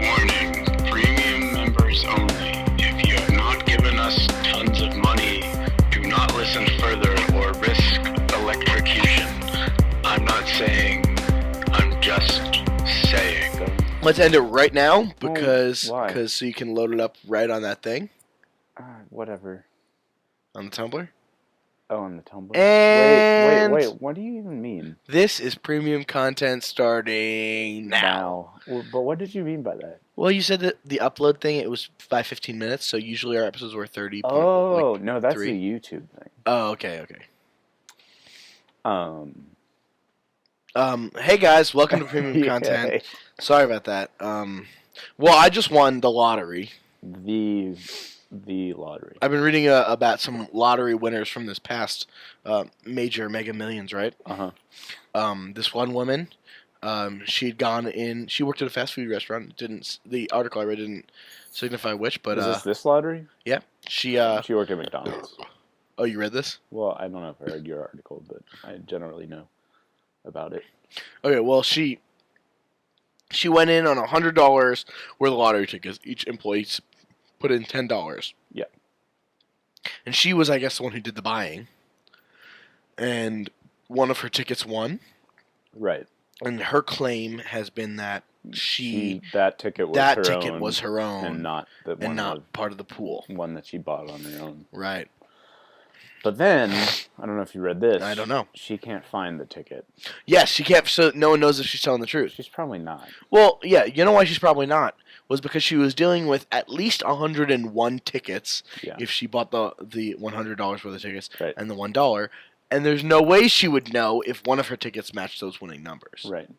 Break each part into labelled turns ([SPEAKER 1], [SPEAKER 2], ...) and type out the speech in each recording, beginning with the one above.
[SPEAKER 1] Warning, premium members only. If you have not given us tons of money, do not listen further or risk electrocution. I'm not saying, I'm just saying.
[SPEAKER 2] Let's end it right now because
[SPEAKER 3] why?
[SPEAKER 2] so you can load it up right on that thing
[SPEAKER 3] Whatever.
[SPEAKER 2] on the Tumblr.
[SPEAKER 3] Oh, on the Tumblr?
[SPEAKER 2] And
[SPEAKER 3] Wait. What do you even mean?
[SPEAKER 2] This is premium content starting now.
[SPEAKER 3] Well, but what did you mean by that?
[SPEAKER 2] Well, you said that the upload thing, it was by 15 minutes, so usually our episodes were 30.
[SPEAKER 3] Oh, no, that's
[SPEAKER 2] three.
[SPEAKER 3] the YouTube thing.
[SPEAKER 2] Oh, okay. Hey guys, welcome to premium content. Sorry about that. Well, I just won the lottery.
[SPEAKER 3] The lottery.
[SPEAKER 2] I've been reading about some lottery winners from this past major Mega Millions, right? This one woman, she'd gone in. She worked at a fast food restaurant. The article I read didn't signify which, but
[SPEAKER 3] is this lottery?
[SPEAKER 2] Yeah, she
[SPEAKER 3] worked at McDonald's.
[SPEAKER 2] Oh, you read this?
[SPEAKER 3] Well, I don't know if I read your article, but I generally know about it.
[SPEAKER 2] Okay, well, she went in on $100 worth of lottery tickets. Each employee put in $10.
[SPEAKER 3] Yeah.
[SPEAKER 2] And she was, I guess, the one who did the buying. And one of her tickets won.
[SPEAKER 3] Right.
[SPEAKER 2] And her claim has been that
[SPEAKER 3] that ticket was her own, and not
[SPEAKER 2] part of the pool.
[SPEAKER 3] One that she bought on her own.
[SPEAKER 2] Right.
[SPEAKER 3] But then, I don't know if you read this.
[SPEAKER 2] I don't know.
[SPEAKER 3] She can't find the ticket.
[SPEAKER 2] Yes, she can't, so no one knows if she's telling the truth.
[SPEAKER 3] She's probably not.
[SPEAKER 2] Well, yeah, you know why she's probably not? Was because she was dealing with at least 101 tickets if she bought the $100 worth of tickets and the $1. And there's no way she would know if one of her tickets matched those winning numbers.
[SPEAKER 3] Right.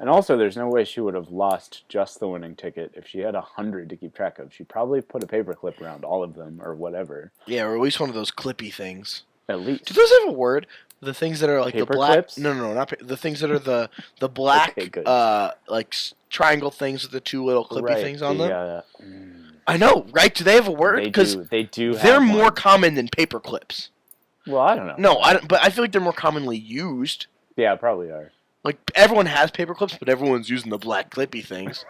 [SPEAKER 3] And also, there's no way she would have lost just the winning ticket if she had 100 to keep track of. She probably put a paperclip around all of them or whatever.
[SPEAKER 2] Yeah, or at least one of those clippy things.
[SPEAKER 3] At least.
[SPEAKER 2] Do those have a word? The things that are like
[SPEAKER 3] paper
[SPEAKER 2] the black.
[SPEAKER 3] Clips?
[SPEAKER 2] No, not the things that are the black, like triangle things with the two little clippy things on them. I know, right? Do they have a word? Because
[SPEAKER 3] they do.
[SPEAKER 2] They're more common than paper clips.
[SPEAKER 3] Well, I don't know.
[SPEAKER 2] No, I don't. But I feel like they're more commonly used.
[SPEAKER 3] Yeah, probably are.
[SPEAKER 2] Like everyone has paper clips, but everyone's using the black clippy things.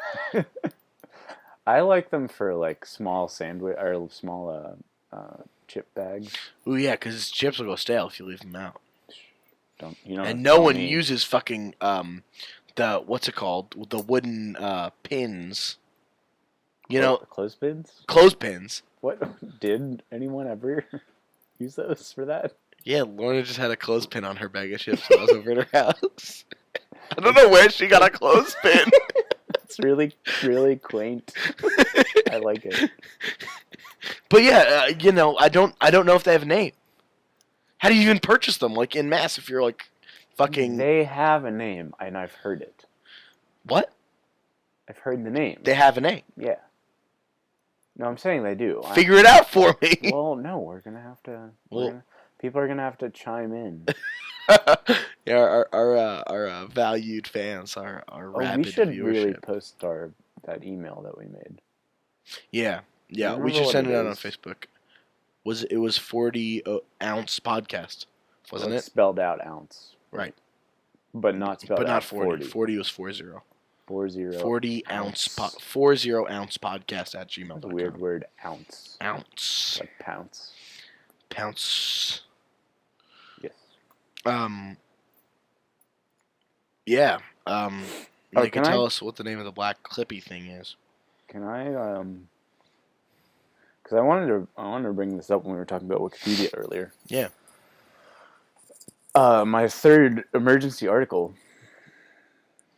[SPEAKER 3] I like them for like small sandwich or small chip bags.
[SPEAKER 2] Oh yeah, because chips will go stale if you leave them out.
[SPEAKER 3] And
[SPEAKER 2] no one uses fucking the what's it called? The wooden pins. You know,
[SPEAKER 3] clothespins.
[SPEAKER 2] Clothespins.
[SPEAKER 3] What did anyone ever use those for that?
[SPEAKER 2] Yeah, Lorna just had a clothespin on her bag of chips when I was over at her house. I don't know where she got a clothespin.
[SPEAKER 3] It's really, really quaint. I like it.
[SPEAKER 2] But yeah, I don't know if they have a name. How do you even purchase them, like in mass? If you're like, fucking.
[SPEAKER 3] They have a name, and I've heard it.
[SPEAKER 2] What?
[SPEAKER 3] I've heard the name.
[SPEAKER 2] They have a name.
[SPEAKER 3] Yeah. No, I'm saying they do.
[SPEAKER 2] Figure it out for me.
[SPEAKER 3] Well, no, we're gonna have to. People are gonna have to chime in.
[SPEAKER 2] Yeah, our valued fans, our rapid viewership.
[SPEAKER 3] We should really post that email that we made.
[SPEAKER 2] Yeah, we should send it out on Facebook. It was 40 ounce podcast, wasn't it?
[SPEAKER 3] Spelled out ounce.
[SPEAKER 2] Right.
[SPEAKER 3] But not spelled out
[SPEAKER 2] 40. 40 was 40. 40 ounce 40 ounce podcast at gmail.com.
[SPEAKER 3] That's a weird word, ounce.
[SPEAKER 2] Ounce.
[SPEAKER 3] Like pounce.
[SPEAKER 2] Pounce.
[SPEAKER 3] Yes.
[SPEAKER 2] Yeah. They can tell us what the name of the black clippy thing is.
[SPEAKER 3] Can I because I wanted to bring this up when we were talking about Wikipedia earlier.
[SPEAKER 2] Yeah.
[SPEAKER 3] My third emergency article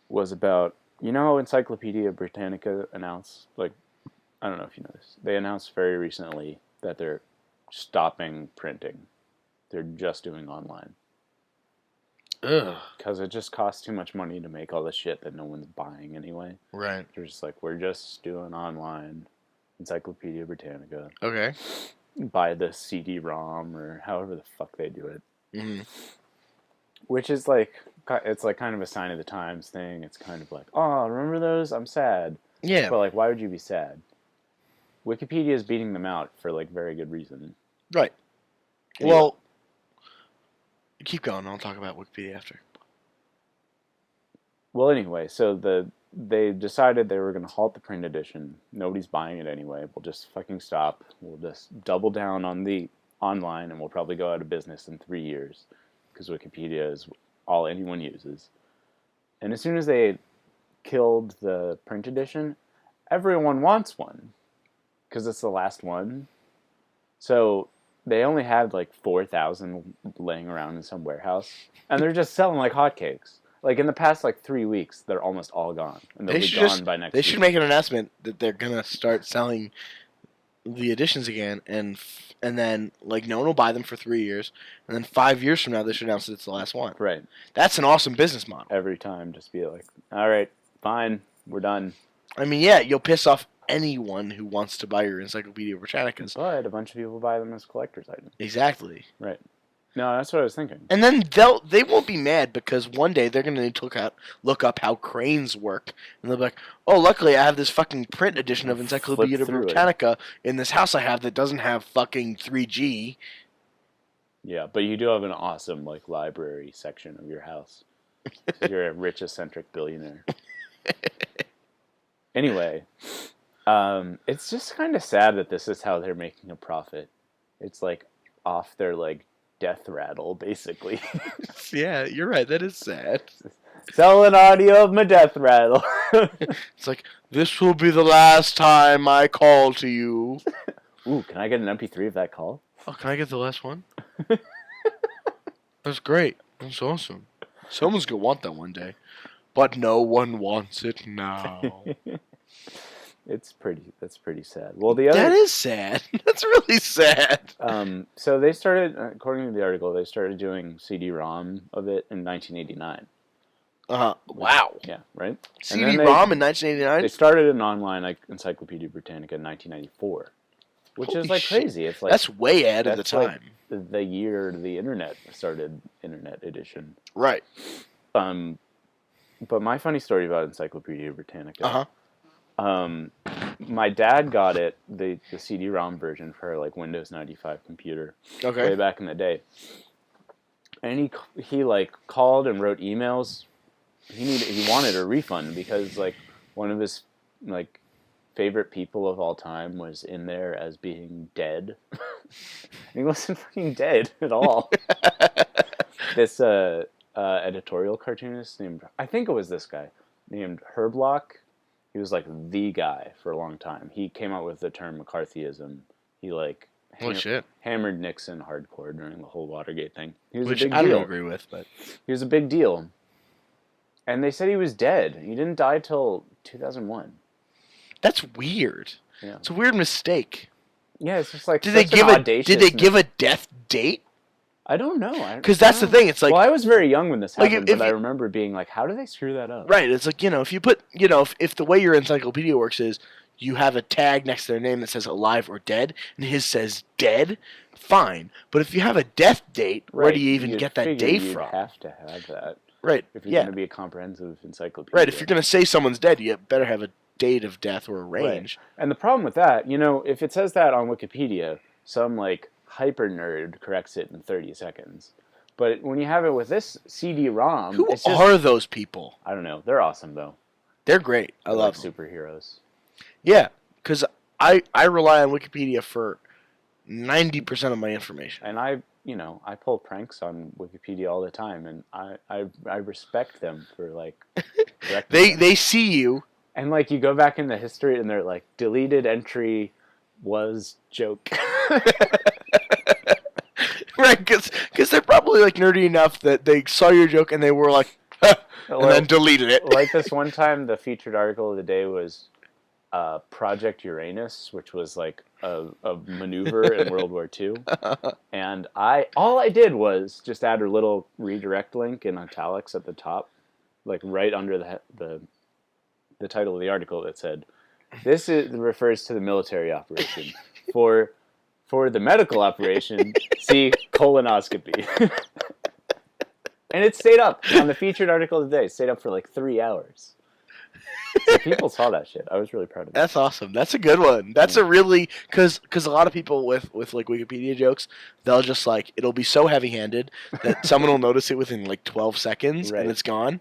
[SPEAKER 3] was about, how Encyclopedia Britannica announced, like, I don't know if you know this, they announced very recently that they're stopping printing. They're just doing online.
[SPEAKER 2] Ugh.
[SPEAKER 3] Because it just costs too much money to make all the shit that no one's buying anyway.
[SPEAKER 2] Right.
[SPEAKER 3] They're just like, we're just doing online Encyclopedia Britannica.
[SPEAKER 2] Okay.
[SPEAKER 3] Buy the CD-ROM or however the fuck they do it.
[SPEAKER 2] Mm-hmm.
[SPEAKER 3] Which is like, it's like kind of a sign of the times thing. It's kind of like, oh, remember those? I'm sad.
[SPEAKER 2] Yeah.
[SPEAKER 3] But like, why would you be sad? Wikipedia is beating them out for like very good reason.
[SPEAKER 2] Right. Anyway. Well, keep going. I'll talk about Wikipedia after.
[SPEAKER 3] Well, anyway, so they decided they were going to halt the print edition. Nobody's buying it anyway. We'll just fucking stop. We'll just double down on the online, and we'll probably go out of business in 3 years because Wikipedia is all anyone uses. And as soon as they killed the print edition, everyone wants one because it's the last one. So they only had like 4,000 laying around in some warehouse, and they're just selling like hotcakes. Like in the past like 3 weeks, they're almost all gone, and they'll be gone by next week.
[SPEAKER 2] They should make an announcement that they're gonna start selling the editions again, and then like no one will buy them for 3 years, and then 5 years from now they should announce that it's the last one.
[SPEAKER 3] Right.
[SPEAKER 2] That's an awesome business model.
[SPEAKER 3] Every time, just be like, all right, fine, we're done.
[SPEAKER 2] I mean, yeah, you'll piss off anyone who wants to buy your Encyclopedia Britannicas.
[SPEAKER 3] But a bunch of people buy them as collector's items.
[SPEAKER 2] Exactly.
[SPEAKER 3] Right. No, that's what I was thinking.
[SPEAKER 2] And then they won't be mad because one day they're going to need to look up how cranes work. And they'll be like, oh, luckily I have this fucking print edition of Encyclopedia Britannica in this house I have that doesn't have fucking 3G.
[SPEAKER 3] Yeah, but you do have an awesome like library section of your house. You're a rich, eccentric billionaire. Anyway, it's just kind of sad that this is how they're making a profit. It's like off their like death rattle, basically.
[SPEAKER 2] Yeah, you're right. That is sad.
[SPEAKER 3] Sell an audio of my death rattle.
[SPEAKER 2] It's like, this will be the last time I call to you.
[SPEAKER 3] Ooh, can I get an MP3 of that call?
[SPEAKER 2] Oh, can I get the last one? That's great. That's awesome. Someone's going to want that one day. But no one wants it now.
[SPEAKER 3] That's pretty sad. Well, that
[SPEAKER 2] is sad. That's really sad.
[SPEAKER 3] So they started, according to the article, they started doing CD-ROM of it in 1989.
[SPEAKER 2] Wow.
[SPEAKER 3] Yeah, right?
[SPEAKER 2] CD-ROM in 1989?
[SPEAKER 3] They started an online Encyclopedia Britannica in 1994, which is like crazy. It's like
[SPEAKER 2] that's way ahead of the time.
[SPEAKER 3] Like the year the internet started, internet edition.
[SPEAKER 2] Right.
[SPEAKER 3] But my funny story about Encyclopedia Britannica. My dad got it, the CD-ROM version for like Windows 95 computer way back in the day. And he like called and wrote emails. He wanted a refund because like one of his like favorite people of all time was in there as being dead. He wasn't fucking dead at all. This editorial cartoonist named, I think it was this guy, named Herblock. He was like the guy for a long time. He came out with the term McCarthyism. He like hammered Nixon hardcore during the whole Watergate thing. He was
[SPEAKER 2] Which
[SPEAKER 3] a big
[SPEAKER 2] I
[SPEAKER 3] deal.
[SPEAKER 2] don't agree with, but
[SPEAKER 3] he was a big deal. And they said he was dead. He didn't die till 2001.
[SPEAKER 2] That's weird.
[SPEAKER 3] Yeah.
[SPEAKER 2] It's a weird mistake.
[SPEAKER 3] Yeah, it's just like
[SPEAKER 2] did they give a death date?
[SPEAKER 3] I don't know.
[SPEAKER 2] Because that's the thing. It's like,
[SPEAKER 3] well, I was very young when this happened, but I remember being like, how do they screw that up?
[SPEAKER 2] Right. It's like, if you put, if the way your encyclopedia works is you have a tag next to their name that says alive or dead, and his says dead, fine. But if you have a death date, where do you even get that date from?
[SPEAKER 3] You have to have that.
[SPEAKER 2] Right.
[SPEAKER 3] If you're going to be a comprehensive encyclopedia.
[SPEAKER 2] Right. If you're going to say someone's dead, you better have a date of death or a range.
[SPEAKER 3] Right. And the problem with that, if it says that on Wikipedia, some like hyper nerd corrects it in 30 seconds. But when you have it with this CD-ROM,
[SPEAKER 2] who are those people?
[SPEAKER 3] I don't know. They're awesome though.
[SPEAKER 2] They're great. I love them.
[SPEAKER 3] Superheroes.
[SPEAKER 2] Yeah, because I rely on Wikipedia for 90% of my information.
[SPEAKER 3] And I pull pranks on Wikipedia all the time, and I respect them for like correcting
[SPEAKER 2] they see you.
[SPEAKER 3] And like you go back in the history, and they're like deleted entry was joke.
[SPEAKER 2] Right, because they're probably like nerdy enough that they saw your joke and they were like, and then deleted it.
[SPEAKER 3] Like this one time, the featured article of the day was Project Uranus, which was like a maneuver in World War II. And all I did was just add a little redirect link in italics at the top, like right under the title of the article that said, "This refers to the military operation. For the medical operation, see colonoscopy." And it stayed up on the featured article of the day. It stayed up for like 3 hours. So people saw that shit. I was really proud of it.
[SPEAKER 2] That's awesome. That's a good one. That's a really because a lot of people with like Wikipedia jokes, they'll just like it'll be so heavy-handed that someone will notice it within like 12 seconds and it's gone.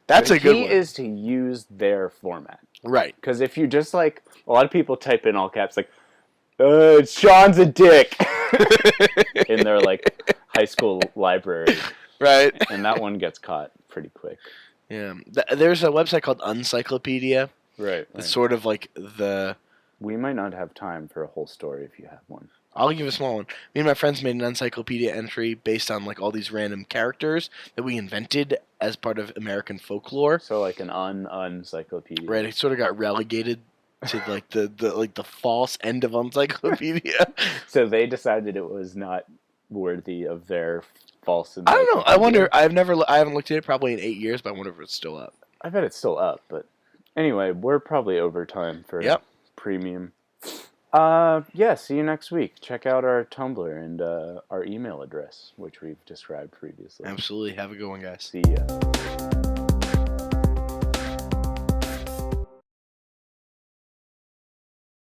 [SPEAKER 2] That's a good one.
[SPEAKER 3] The key is to use their format.
[SPEAKER 2] Right.
[SPEAKER 3] Because if you just like a lot of people type in all caps like, Sean's a dick in their like high school library.
[SPEAKER 2] Right.
[SPEAKER 3] And that one gets caught pretty quick.
[SPEAKER 2] Yeah. There's a website called Uncyclopedia.
[SPEAKER 3] Right.
[SPEAKER 2] It's sort of like the...
[SPEAKER 3] We might not have time for a whole story if you have one.
[SPEAKER 2] I'll give a small one. Me and my friends made an encyclopedia entry based on like all these random characters that we invented as part of American folklore.
[SPEAKER 3] So like an uncyclopedia.
[SPEAKER 2] Right. It sort of got relegated to like the false end of Uncyclopedia.
[SPEAKER 3] So they decided it was not worthy of their false.
[SPEAKER 2] I don't know. I wonder. I haven't looked at it probably in 8 years, but I wonder if it's still up.
[SPEAKER 3] I bet it's still up, but anyway, we're probably over time for premium. See you next week. Check out our Tumblr and our email address, which we've described previously.
[SPEAKER 2] Absolutely. Have a good one, guys.
[SPEAKER 3] See ya.